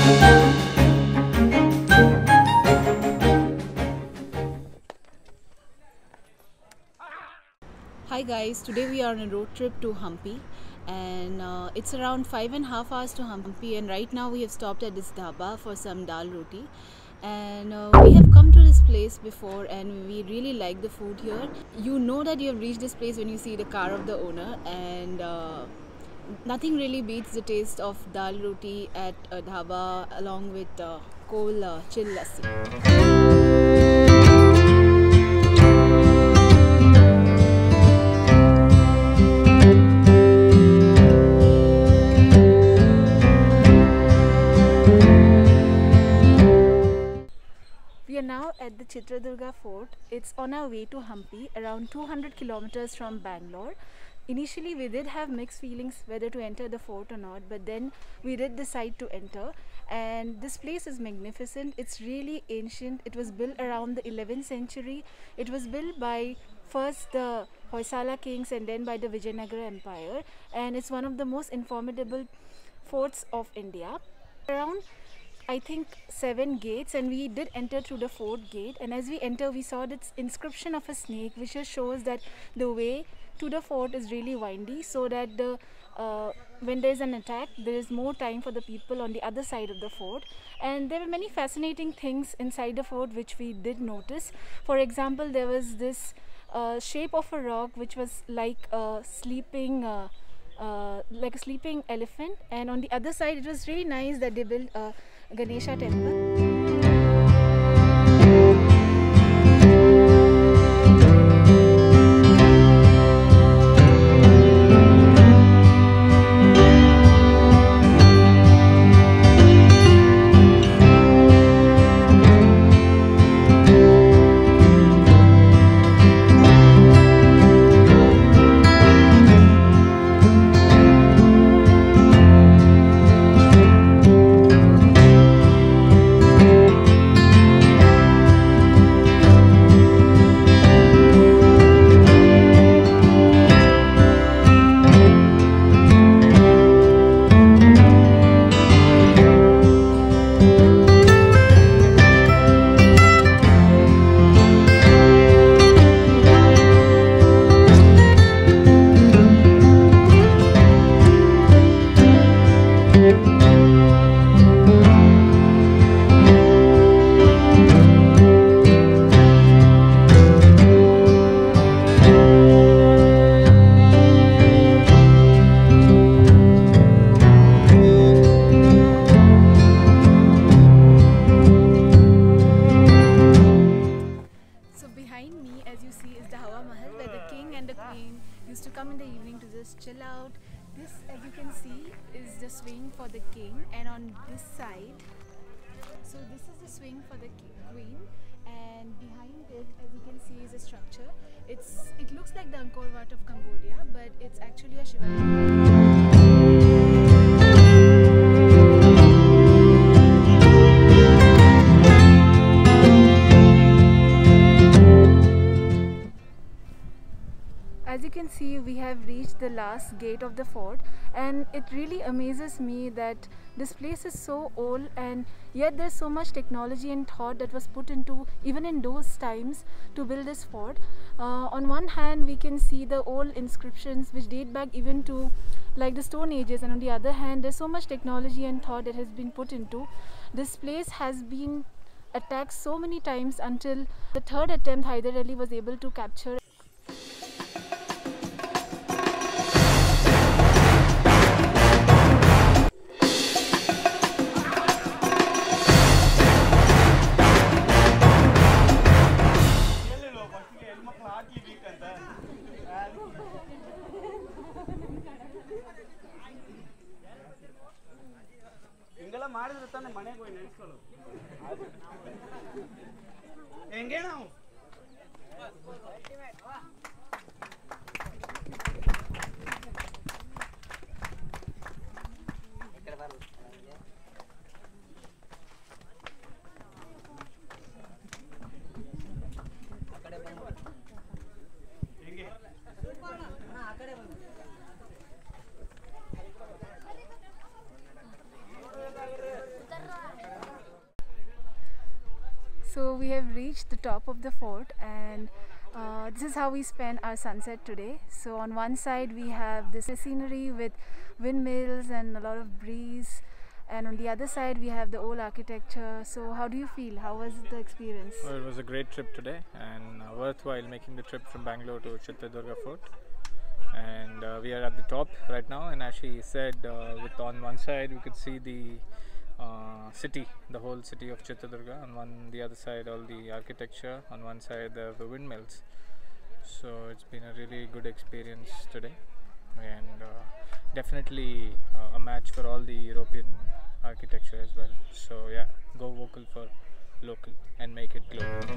Hi guys, today we are on a road trip to Hampi, and it's around 5.5 hours to Hampi, and right now we have stopped at this dhaba for some dal roti, and we have come to this place before and we really like the food here. You know that you have reached this place when you see the car of the owner, and nothing really beats the taste of dal roti at a dhaba along with cold chill lassi. We are now at the Chitradurga Fort. It's on our way to Hampi, around 200 kilometers from Bangalore. Initially, we did have mixed feelings whether to enter the fort or not, but then we did decide to enter. And this place is magnificent. It's really ancient. It was built around the 11th century. It was built by first the Hoysala kings and then by the Vijayanagara Empire. And it's one of the most formidable forts of India. Around I think 7 gates, and we did enter through the 4th gate, and as we enter we saw this inscription of a snake, which just shows that the way to the fort is really windy, so that the when there is an attack there is more time for the people on the other side of the fort. And there were many fascinating things inside the fort which we did notice. For example, there was this shape of a rock which was like a sleeping elephant, and on the other side it was really nice that they built a Ganesha temple. Used to come in the evening to just chill out. This, as you can see, is the swing for the king, and on this side, so this is the swing for the queen, and behind it, as you can see, is a structure. It looks like the Angkor Wat of Cambodia, but it's actually a Shivaji. As you can see, we have reached the last gate of the fort, and it really amazes me that this place is so old, and yet there's so much technology and thought that was put into even in those times to build this fort. On one hand, we can see the old inscriptions which date back even to like the Stone Ages, and on the other hand, there's so much technology and thought that has been put into. This place has been attacked so many times until the third attempt Hyder Ali was able to capture. ಹಿಂಗೆಲ್ಲ ಮಾಡಿದ್ರೆ ತಾನೆ ಮನೆಗೆ ಹೋಗಿ ನೆನೆಸ್ಕೊಳ್ಳೋದು. ಹೆಂಗೆ ನಾವು So we have reached the top of the fort, and this is how we spend our sunset today. So on one side we have this scenery with windmills and a lot of breeze, and on the other side we have the old architecture. So how do you feel? How was the experience? Well, it was a great trip today, and worthwhile making the trip from Bangalore to Chitradurga Fort. And we are at the top right now, and as she said, with on one side we could see the city, the whole city of Chitradurga, on the other side all the architecture, on one side the windmills. So it's been a really good experience today, and definitely a match for all the European architecture as well. So yeah, go vocal for local and make it global.